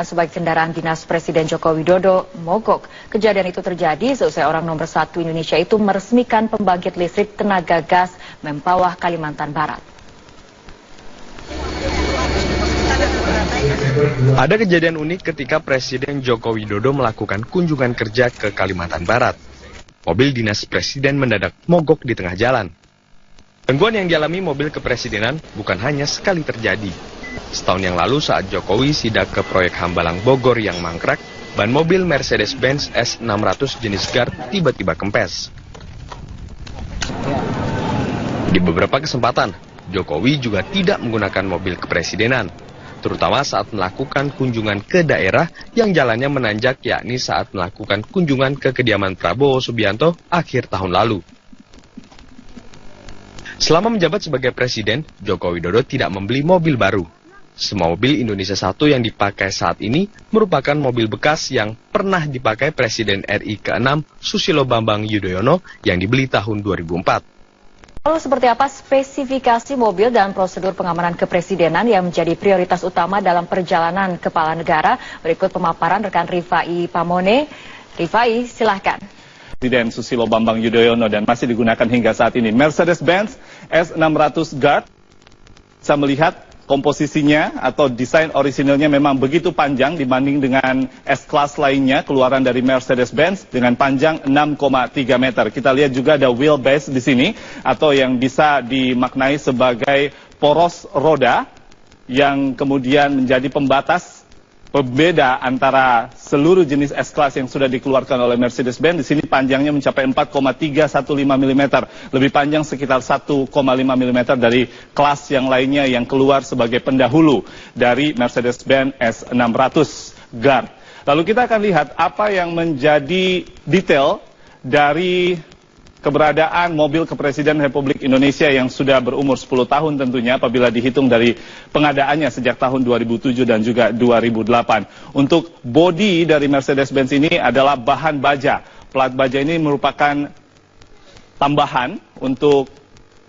sebagai kendaraan dinas Presiden Joko Widodo mogok. Kejadian itu terjadi seusai orang nomor 1 Indonesia itu meresmikan pembangkit listrik tenaga gas Mempawah, Kalimantan Barat. Ada kejadian unik ketika Presiden Joko Widodo melakukan kunjungan kerja ke Kalimantan Barat. Mobil dinas Presiden mendadak mogok di tengah jalan. Gangguan yang dialami mobil kepresidenan bukan hanya sekali terjadi. Setahun yang lalu saat Jokowi sidak ke proyek Hambalang Bogor yang mangkrak, ban mobil Mercedes-Benz S600 jenis Guard tiba-tiba kempes. Di beberapa kesempatan, Jokowi juga tidak menggunakan mobil kepresidenan, terutama saat melakukan kunjungan ke daerah yang jalannya menanjak, yakni saat melakukan kunjungan ke kediaman Prabowo Subianto akhir tahun lalu. Selama menjabat sebagai presiden, Joko Widodo tidak membeli mobil baru. Semua mobil Indonesia 1 yang dipakai saat ini merupakan mobil bekas yang pernah dipakai Presiden RI ke-6 Susilo Bambang Yudhoyono yang dibeli tahun 2004. Lalu seperti apa spesifikasi mobil dan prosedur pengamanan kepresidenan yang menjadi prioritas utama dalam perjalanan kepala negara? Berikut pemaparan rekan Rifai Pamone. Rifai, silahkan. Presiden Susilo Bambang Yudhoyono dan masih digunakan hingga saat ini. Mercedes-Benz S600 Guard, bisa melihat komposisinya atau desain orisinilnya memang begitu panjang dibanding dengan S-Class lainnya, keluaran dari Mercedes-Benz dengan panjang 6,3 meter. Kita lihat juga ada wheelbase di sini, atau yang bisa dimaknai sebagai poros roda, yang kemudian menjadi pembatas pembeda antara seluruh jenis S-Class yang sudah dikeluarkan oleh Mercedes-Benz. Di sini panjangnya mencapai 4,315 mm, lebih panjang sekitar 1,5 mm dari kelas yang lainnya yang keluar sebagai pendahulu dari Mercedes-Benz S600 Guard. Lalu kita akan lihat apa yang menjadi detail dari keberadaan mobil kepresidenan Republik Indonesia yang sudah berumur 10 tahun tentunya apabila dihitung dari pengadaannya sejak tahun 2007 dan juga 2008. Untuk bodi dari Mercedes-Benz ini adalah bahan baja. Plat baja ini merupakan tambahan untuk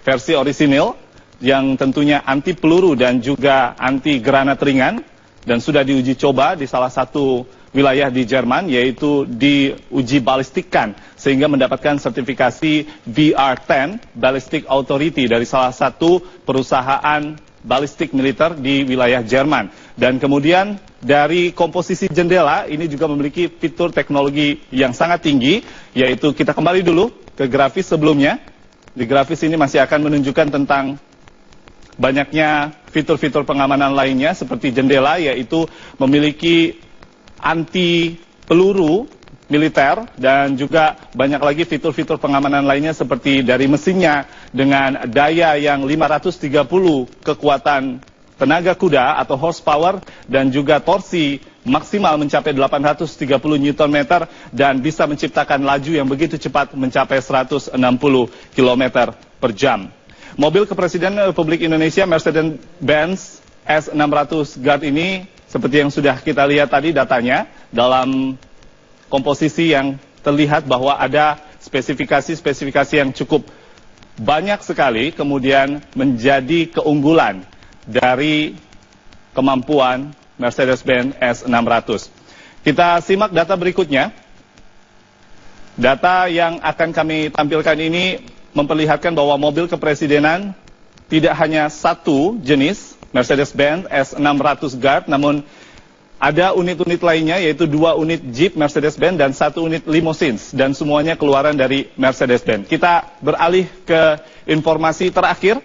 versi orisinil yang tentunya anti peluru dan juga anti granat ringan, dan sudah diuji coba di salah satu wilayah di Jerman, yaitu diuji balistikan sehingga mendapatkan sertifikasi VR10 Ballistic Authority dari salah satu perusahaan balistik militer di wilayah Jerman. Dan kemudian dari komposisi jendela ini juga memiliki fitur teknologi yang sangat tinggi, yaitu kita kembali dulu ke grafis sebelumnya. Di grafis ini masih akan menunjukkan tentang banyaknya fitur-fitur pengamanan lainnya seperti jendela, yaitu memiliki anti peluru militer, dan juga banyak lagi fitur-fitur pengamanan lainnya seperti dari mesinnya dengan daya yang 530 kekuatan tenaga kuda atau horsepower, dan juga torsi maksimal mencapai 830 Nm dan bisa menciptakan laju yang begitu cepat mencapai 160 km per jam. Mobil kepresidenan Republik Indonesia Mercedes-Benz S600 Guard ini, seperti yang sudah kita lihat tadi datanya, dalam komposisi yang terlihat bahwa ada spesifikasi-spesifikasi yang cukup banyak sekali, kemudian menjadi keunggulan dari kemampuan Mercedes-Benz S600. Kita simak data berikutnya. Data yang akan kami tampilkan ini memperlihatkan bahwa mobil kepresidenan tidak hanya satu jenis Mercedes-Benz S600 Guard, namun ada unit-unit lainnya, yaitu 2 unit Jeep Mercedes-Benz dan 1 unit limousines, dan semuanya keluaran dari Mercedes-Benz. Kita beralih ke informasi terakhir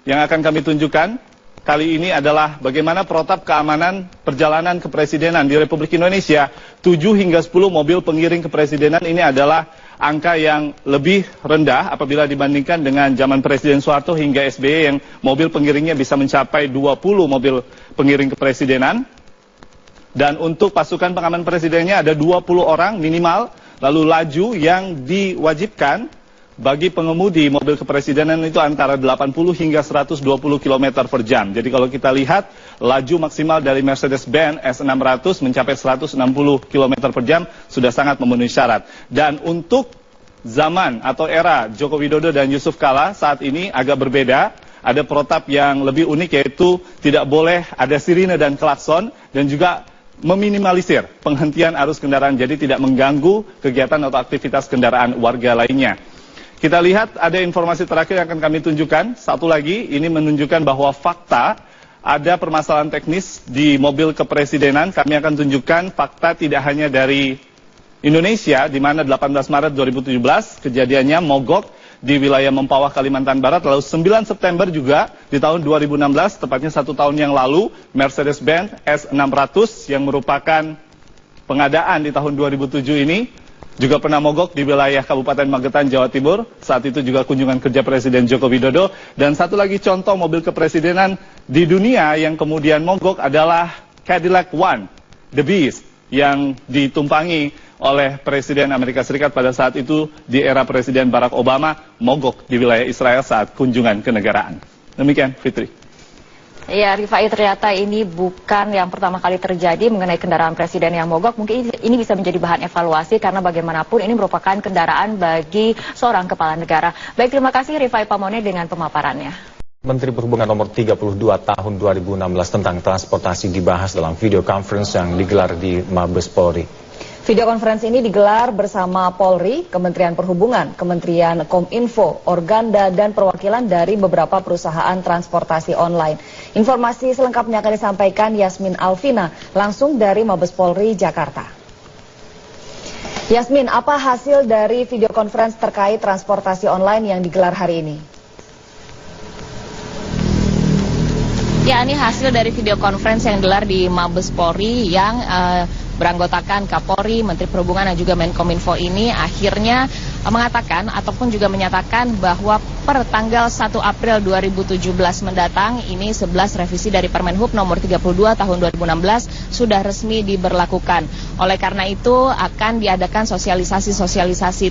yang akan kami tunjukkan. Kali ini adalah bagaimana protap keamanan perjalanan kepresidenan di Republik Indonesia. 7 hingga 10 mobil pengiring kepresidenan ini adalah angka yang lebih rendah apabila dibandingkan dengan zaman Presiden Soeharto hingga SBY yang mobil pengiringnya bisa mencapai 20 mobil pengiring kepresidenan. Dan untuk pasukan pengaman presidennya ada 20 orang minimal, lalu laju yang diwajibkan bagi pengemudi mobil kepresidenan itu antara 80 hingga 120 km per jam. Jadi kalau kita lihat, laju maksimal dari Mercedes-Benz S600 mencapai 160 km per jam sudah sangat memenuhi syarat. Dan untuk zaman atau era Joko Widodo dan Yusuf Kala saat ini agak berbeda. Ada protap yang lebih unik, yaitu tidak boleh ada sirine dan klakson, dan juga meminimalisir penghentian arus kendaraan, jadi tidak mengganggu kegiatan atau aktivitas kendaraan warga lainnya. Kita lihat ada informasi terakhir yang akan kami tunjukkan. Satu lagi, ini menunjukkan bahwa fakta ada permasalahan teknis di mobil kepresidenan. Kami akan tunjukkan fakta tidak hanya dari Indonesia, di mana 18 Maret 2017 kejadiannya mogok di wilayah Mempawah, Kalimantan Barat. Lalu 9 September juga di tahun 2016, tepatnya 1 tahun yang lalu, Mercedes-Benz S600 yang merupakan pengadaan di tahun 2007 ini juga pernah mogok di wilayah Kabupaten Magetan, Jawa Timur. Saat itu juga kunjungan kerja Presiden Joko Widodo. Dan satu lagi contoh mobil kepresidenan di dunia yang kemudian mogok adalah Cadillac One, The Beast, yang ditumpangi oleh Presiden Amerika Serikat pada saat itu di era Presiden Barack Obama, mogok di wilayah Israel saat kunjungan kenegaraan. Demikian, Fitri. Ya, Rifai, ternyata ini bukan yang pertama kali terjadi mengenai kendaraan presiden yang mogok. Mungkin ini bisa menjadi bahan evaluasi karena bagaimanapun ini merupakan kendaraan bagi seorang kepala negara. Baik, terima kasih Rifai Pamone dengan pemaparannya. Menteri Perhubungan nomor 32 tahun 2016 tentang transportasi dibahas dalam video conference yang digelar di Mabes Polri. Video konferensi ini digelar bersama Polri, Kementerian Perhubungan, Kementerian Kominfo, Organda, dan perwakilan dari beberapa perusahaan transportasi online. Informasi selengkapnya akan disampaikan Yasmin Alvina, langsung dari Mabes Polri, Jakarta. Yasmin, apa hasil dari video konferensi terkait transportasi online yang digelar hari ini? Ya, ini hasil dari video conference yang digelar di Mabes Polri yang beranggotakan Kapolri, Menteri Perhubungan dan juga Menkominfo ini akhirnya mengatakan ataupun juga menyatakan bahwa per tanggal 1 April 2017 mendatang ini 11 revisi dari Permenhub nomor 32 tahun 2016 sudah resmi diberlakukan. Oleh karena itu akan diadakan sosialisasi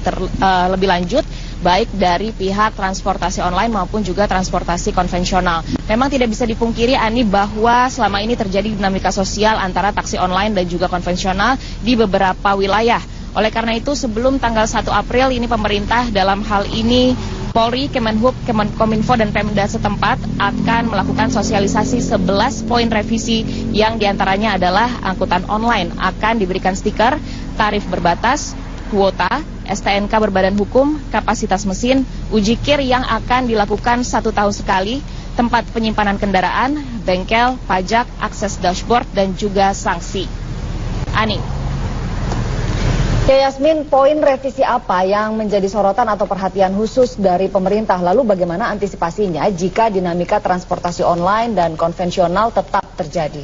lebih lanjut baik dari pihak transportasi online maupun juga transportasi konvensional. Memang tidak bisa dipungkiri, Ani, bahwa selama ini terjadi dinamika sosial antara taksi online dan juga konvensional di beberapa wilayah. Oleh karena itu sebelum tanggal 1 April ini pemerintah dalam hal ini Polri, Kemenhub, Kemenkominfo dan Pemda setempat akan melakukan sosialisasi 11 poin revisi yang diantaranya adalah angkutan online akan diberikan stiker, tarif berbatas, kuota, STNK berbadan hukum, kapasitas mesin, uji kir yang akan dilakukan 1 tahun sekali, tempat penyimpanan kendaraan, bengkel, pajak, akses dashboard, dan juga sanksi. Ani. Ya, Yasmin, poin revisi apa yang menjadi sorotan atau perhatian khusus dari pemerintah? Lalu bagaimana antisipasinya jika dinamika transportasi online dan konvensional tetap terjadi?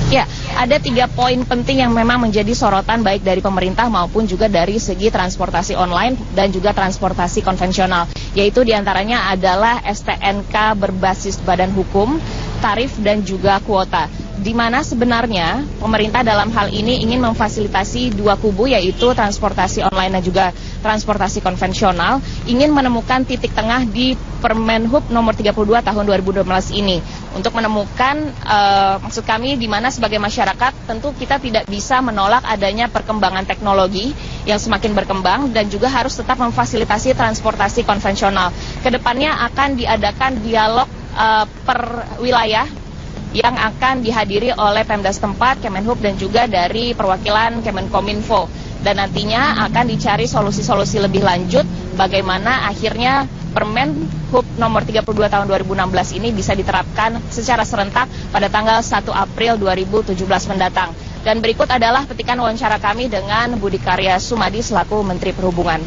Ya, ada 3 poin penting yang memang menjadi sorotan baik dari pemerintah maupun juga dari segi transportasi online dan juga transportasi konvensional. Yaitu diantaranya adalah STNK berbasis badan hukum, tarif dan juga kuota. Di mana sebenarnya pemerintah dalam hal ini ingin memfasilitasi dua kubu, yaitu transportasi online dan juga transportasi konvensional, ingin menemukan titik tengah di Permenhub nomor 32 tahun 2012 ini untuk menemukan maksud kami di mana sebagai masyarakat tentu kita tidak bisa menolak adanya perkembangan teknologi yang semakin berkembang dan juga harus tetap memfasilitasi transportasi konvensional. Kedepannya akan diadakan dialog per wilayah yang akan dihadiri oleh Pemda setempat, Kemenhub dan juga dari perwakilan Kemenkominfo. Dan nantinya akan dicari solusi-solusi lebih lanjut bagaimana akhirnya Permenhub nomor 32 tahun 2016 ini bisa diterapkan secara serentak pada tanggal 1 April 2017 mendatang. Dan berikut adalah petikan wawancara kami dengan Budi Karya Sumadi selaku Menteri Perhubungan.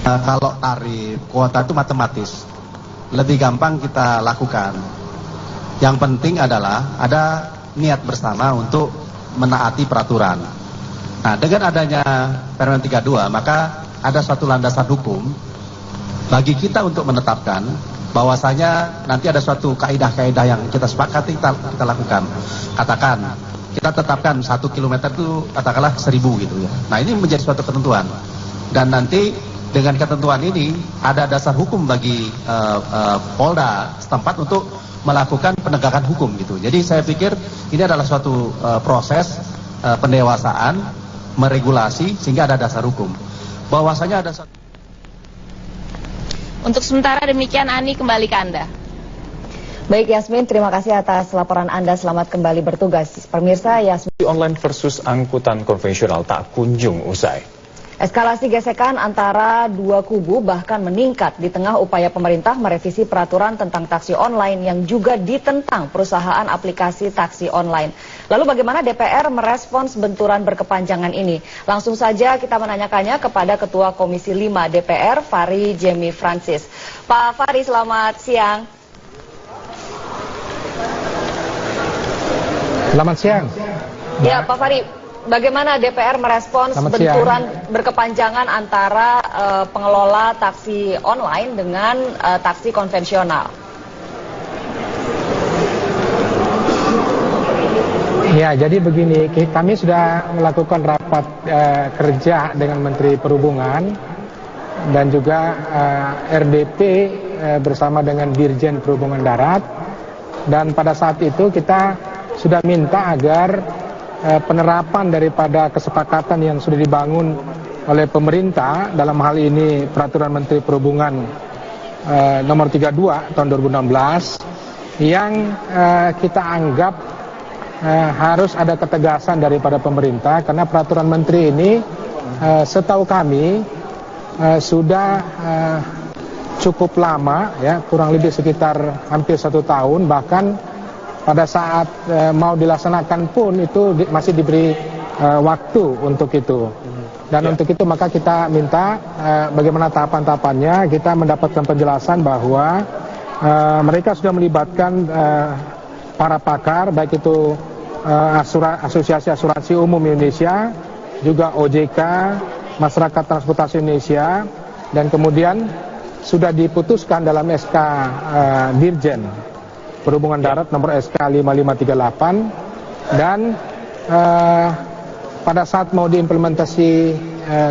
Kalau tarif kuota itu matematis, lebih gampang kita lakukan. Yang penting adalah ada niat bersama untuk menaati peraturan. Nah, dengan adanya Permen 32, maka ada suatu landasan hukum bagi kita untuk menetapkan bahwasanya nanti ada suatu kaidah-kaidah yang kita sepakati kita lakukan. Katakan, kita tetapkan 1 kilometer itu katakanlah 1.000 gitu ya. Nah, ini menjadi suatu ketentuan. Dan nanti dengan ketentuan ini ada dasar hukum bagi Polda setempat untuk melakukan penegakan hukum gitu. Jadi saya pikir ini adalah suatu proses pendewasaan, meregulasi sehingga ada dasar hukum. Bahwasanya ada Untuk sementara demikian, Ani, kembali ke Anda. Baik Yasmin, terima kasih atas laporan Anda. Selamat kembali bertugas. Pemirsa, Yasmin. Online versus angkutan konvensional tak kunjung usai. Eskalasi gesekan antara dua kubu bahkan meningkat di tengah upaya pemerintah merevisi peraturan tentang taksi online yang juga ditentang perusahaan aplikasi taksi online. Lalu bagaimana DPR merespons benturan berkepanjangan ini? Langsung saja kita menanyakannya kepada Ketua Komisi 5 DPR, Fahri Jemi Francis. Pak Fahri, selamat siang. Selamat siang. Ya, Pak Fahri. Bagaimana DPR merespons benturan berkepanjangan antara pengelola taksi online dengan taksi konvensional? Ya, jadi begini, kami sudah melakukan rapat kerja dengan Menteri Perhubungan dan juga RDP bersama dengan Dirjen Perhubungan Darat, dan pada saat itu kita sudah minta agar penerapan daripada kesepakatan yang sudah dibangun oleh pemerintah, dalam hal ini Peraturan Menteri Perhubungan nomor 32 tahun 2016, yang kita anggap harus ada ketegasan daripada pemerintah, karena Peraturan Menteri ini setahu kami sudah cukup lama, ya, kurang lebih sekitar hampir 1 tahun, bahkan pada saat mau dilaksanakan pun itu masih diberi waktu untuk itu. Dan untuk itu maka kita minta bagaimana tahapan-tahapannya. Kita mendapatkan penjelasan bahwa mereka sudah melibatkan para pakar, baik itu Asosiasi Asuransi Umum Indonesia, juga OJK, Masyarakat Transportasi Indonesia, dan kemudian sudah diputuskan dalam SK Dirjen Perhubungan Darat nomor SK 5538, dan pada saat mau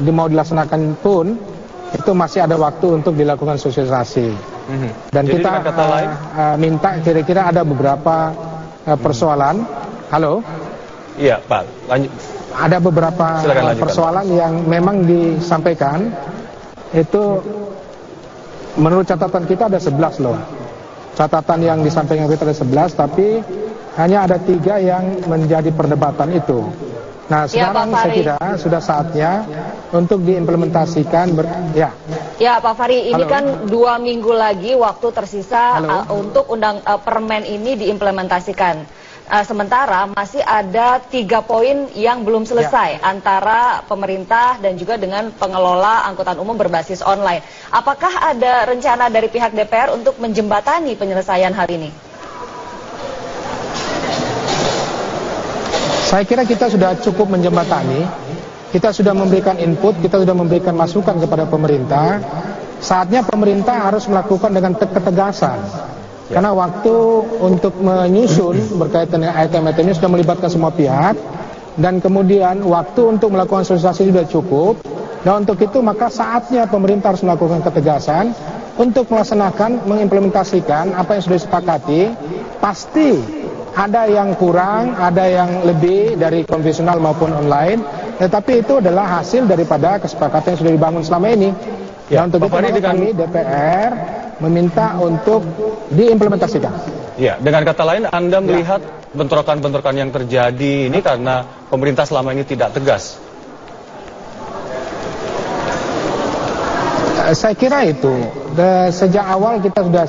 mau dilaksanakan pun itu masih ada waktu untuk dilakukan sosialisasi. Dan jadi kita minta kira-kira ada beberapa persoalan. Halo? Iya, Pak. Lanjut. Ada beberapa persoalan yang memang disampaikan. Itu menurut catatan kita ada 11 loh. Catatan yang disampaikan kita ada 11, tapi hanya ada 3 yang menjadi perdebatan itu. Nah, sekarang saya kira sudah saatnya untuk diimplementasikan. Ya, Pak Fahri, ini kan 2 minggu lagi waktu tersisa untuk permen ini diimplementasikan. Sementara masih ada 3 poin yang belum selesai antara pemerintah dan juga dengan pengelola angkutan umum berbasis online. Apakah ada rencana dari pihak DPR untuk menjembatani penyelesaian hal ini? Saya kira kita sudah cukup menjembatani. Kita sudah memberikan input, kita sudah memberikan masukan kepada pemerintah. Saatnya pemerintah harus melakukan dengan ketegasan. Karena waktu untuk menyusun berkaitan dengan item-item ini sudah melibatkan semua pihak, dan kemudian waktu untuk melakukan sosialisasi sudah cukup. Dan untuk itu maka saatnya pemerintah harus melakukan ketegasan untuk melaksanakan, mengimplementasikan apa yang sudah disepakati. Pasti ada yang kurang, ada yang lebih dari konvensional maupun online, tetapi itu adalah hasil daripada kesepakatan yang sudah dibangun selama ini. Ya, untuk itu kami DPR meminta untuk diimplementasikan. Ya, dengan kata lain Anda melihat bentrokan-bentrokan yang terjadi ini karena pemerintah selama ini tidak tegas. Saya kira itu sejak awal kita sudah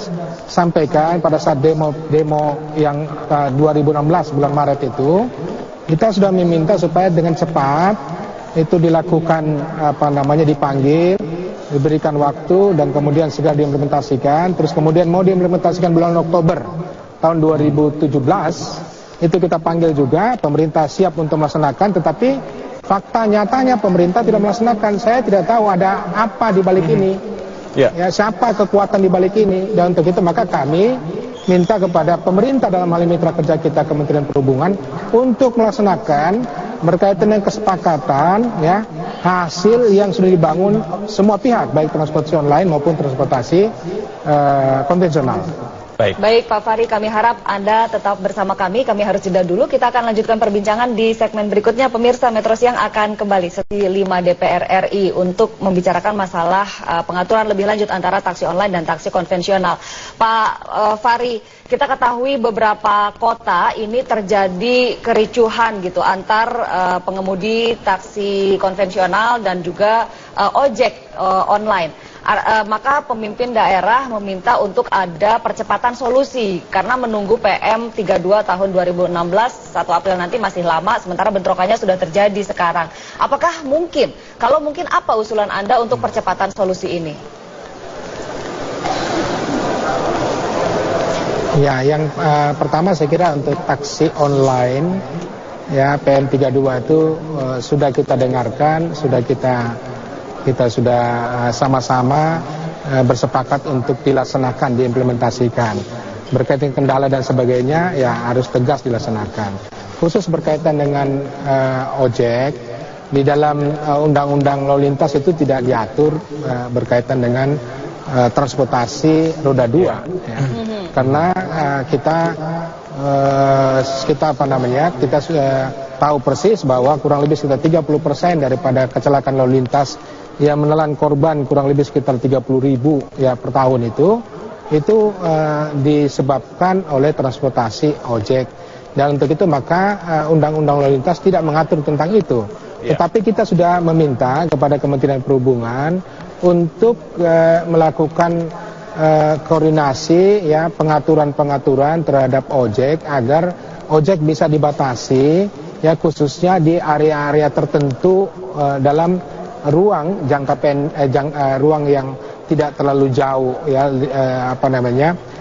sampaikan pada saat demo yang 2016 bulan Maret itu, kita sudah meminta supaya dengan cepat itu dilakukan dipanggil, diberikan waktu, dan kemudian segera diimplementasikan. Terus kemudian mau diimplementasikan bulan Oktober tahun 2017, itu kita panggil juga, pemerintah siap untuk melaksanakan, tetapi fakta nyatanya pemerintah tidak melaksanakan. Saya tidak tahu ada apa di balik ini. Ya, siapa kekuatan di balik ini. Dan untuk itu maka kami minta kepada pemerintah, dalam hal ini mitra kerja kita Kementerian Perhubungan, untuk melaksanakan berkaitan dengan kesepakatan hasil yang sudah dibangun semua pihak, baik transportasi online maupun transportasi konvensional. Baik Pak Fahri, kami harap Anda tetap bersama kami. Kami harus jeda dulu. Kita akan lanjutkan perbincangan di segmen berikutnya. Pemirsa, Metro Siang akan kembali sesi 5 DPR RI untuk membicarakan masalah pengaturan lebih lanjut antara taksi online dan taksi konvensional. Pak Fahri, kita ketahui beberapa kota ini terjadi kericuhan gitu antar pengemudi taksi konvensional dan juga ojek online. Maka pemimpin daerah meminta untuk ada percepatan solusi karena menunggu PM 32 tahun 2016 1 April nanti masih lama, sementara bentrokannya sudah terjadi sekarang. Apakah mungkin? Kalau mungkin, apa usulan Anda untuk percepatan solusi ini? Ya, yang pertama saya kira untuk taksi online, ya PM 32 itu sudah kita dengarkan, sudah kita sudah sama-sama bersepakat untuk dilaksanakan, diimplementasikan. Berkaitan kendala dan sebagainya, ya harus tegas dilaksanakan. Khusus berkaitan dengan ojek, di dalam undang-undang lalu lintas itu tidak diatur berkaitan dengan transportasi roda 2, ya. Karena kita tahu persis bahwa kurang lebih sekitar 30% daripada kecelakaan lalu lintas yang menelan korban kurang lebih sekitar 30.000 ya per tahun itu disebabkan oleh transportasi ojek. Dan untuk itu maka undang-undang lalu lintas tidak mengatur tentang itu. Tetapi kita sudah meminta kepada Kementerian Perhubungan untuk melakukan koordinasi, ya, pengaturan terhadap ojek agar ojek bisa dibatasi, ya, khususnya di area-area tertentu dalam ruang ruang yang tidak terlalu jauh, ya,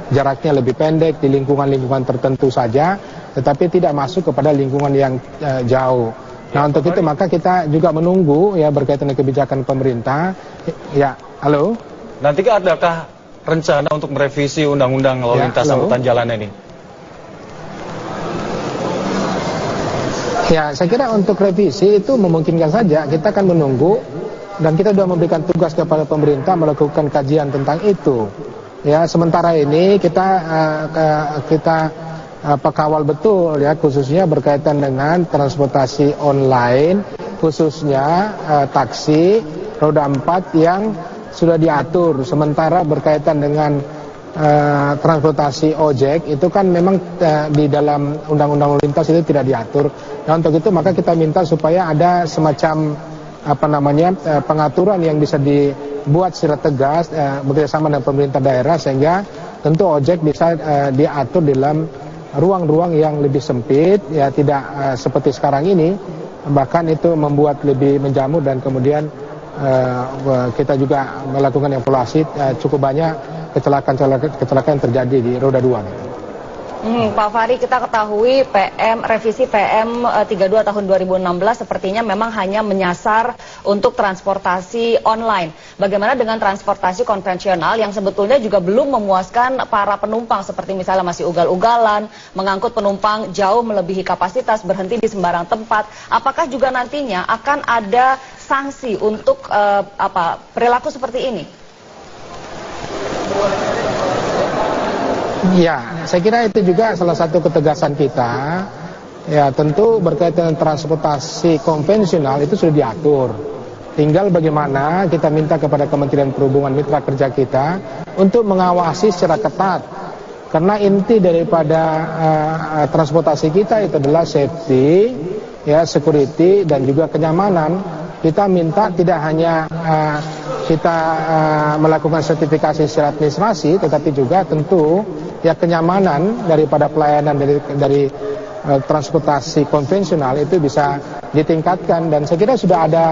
jaraknya lebih pendek di lingkungan-lingkungan tertentu saja, tetapi tidak masuk kepada lingkungan yang jauh. Nah, untuk itu maka kita juga menunggu, ya, berkaitan dengan kebijakan pemerintah. Ya, halo. Nanti adakah rencana untuk merevisi undang-undang lalu lintas angkutan jalan ini? Ya, saya kira untuk revisi itu memungkinkan saja. Kita akan menunggu dan kita sudah memberikan tugas kepada pemerintah melakukan kajian tentang itu. Ya, sementara ini kita kawal betul, ya, khususnya berkaitan dengan transportasi online, khususnya taksi roda 4 yang sudah diatur. Sementara berkaitan dengan transportasi ojek itu kan memang di dalam undang-undang lalu lintas itu tidak diatur. Nah, untuk itu maka kita minta supaya ada semacam pengaturan yang bisa dibuat secara tegas bekerjasama dengan pemerintah daerah, sehingga tentu ojek bisa diatur dalam ruang-ruang yang lebih sempit, ya, tidak seperti sekarang ini, bahkan itu membuat lebih menjamur. Dan kemudian kita juga melakukan evaluasi, cukup banyak kecelakaan terjadi di roda 2. Pak Fahri, kita ketahui revisi PM 32 tahun 2016 sepertinya memang hanya menyasar untuk transportasi online. Bagaimana dengan transportasi konvensional yang sebetulnya juga belum memuaskan para penumpang, seperti misalnya masih ugal-ugalan, mengangkut penumpang jauh melebihi kapasitas, berhenti di sembarang tempat. Apakah juga nantinya akan ada sanksi untuk perilaku seperti ini? Ya, saya kira itu juga salah satu ketegasan kita. Ya, tentu berkaitan dengan transportasi konvensional itu sudah diatur. Tinggal bagaimana kita minta kepada Kementerian Perhubungan, mitra kerja kita, untuk mengawasi secara ketat. Karena inti daripada transportasi kita itu adalah safety, ya, security, dan juga kenyamanan. Kita minta tidak hanya kita melakukan sertifikasi secara administrasi, tetapi juga tentu, ya, kenyamanan daripada pelayanan dari transportasi konvensional itu bisa ditingkatkan. Dan saya kira sudah ada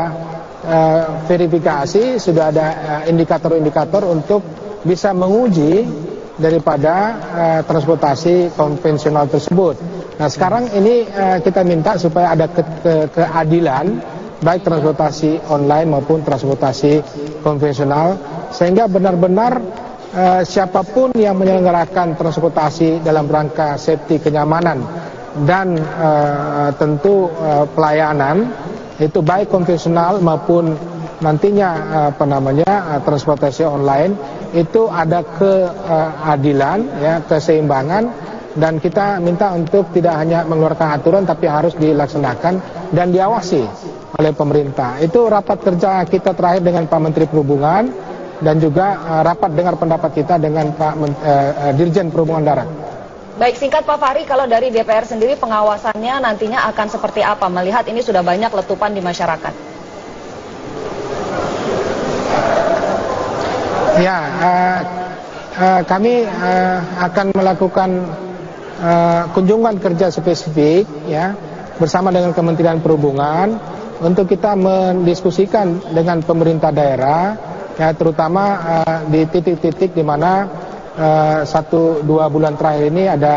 verifikasi, sudah ada indikator-indikator untuk bisa menguji daripada transportasi konvensional tersebut. Nah, sekarang ini kita minta supaya ada keadilan, baik transportasi online maupun transportasi konvensional, sehingga benar-benar siapapun yang menyelenggarakan transportasi dalam rangka safety, kenyamanan, dan tentu pelayanan, itu baik konvensional maupun nantinya transportasi online, itu ada keadilan, ya, keseimbangan, dan kita minta untuk tidak hanya mengeluarkan aturan tapi harus dilaksanakan dan diawasi oleh pemerintah. Itu rapat kerja kita terakhir dengan Pak Menteri Perhubungan dan juga rapat dengar pendapat kita dengan Pak Dirjen Perhubungan Darat. Baik, singkat Pak Fahri, kalau dari DPR sendiri pengawasannya nantinya akan seperti apa? Melihat ini sudah banyak letupan di masyarakat. Ya, kami akan melakukan kunjungan kerja spesifik, ya, bersama dengan Kementerian Perhubungan untuk kita mendiskusikan dengan pemerintah daerah, ya, terutama di titik-titik di mana 1-2 bulan terakhir ini ada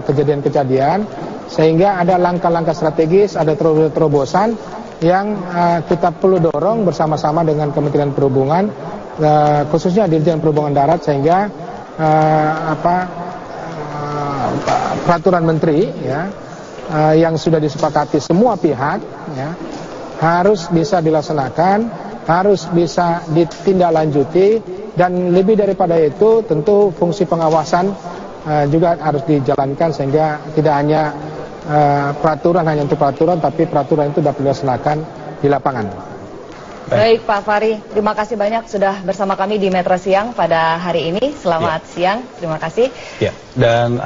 kejadian-kejadian, sehingga ada langkah-langkah strategis, ada terobosan yang kita perlu dorong bersama-sama dengan Kementerian Perhubungan, khususnya Dirjen Perhubungan Darat, sehingga peraturan menteri, ya, yang sudah disepakati semua pihak, ya, harus bisa dilaksanakan, harus bisa ditindaklanjuti, dan lebih daripada itu tentu fungsi pengawasan juga harus dijalankan sehingga tidak hanya peraturan hanya untuk peraturan, tapi peraturan itu dapat dilaksanakan di lapangan. Baik Pak Fahri, terima kasih banyak sudah bersama kami di Metro Siang pada hari ini. Selamat siang, terima kasih. Ya, dan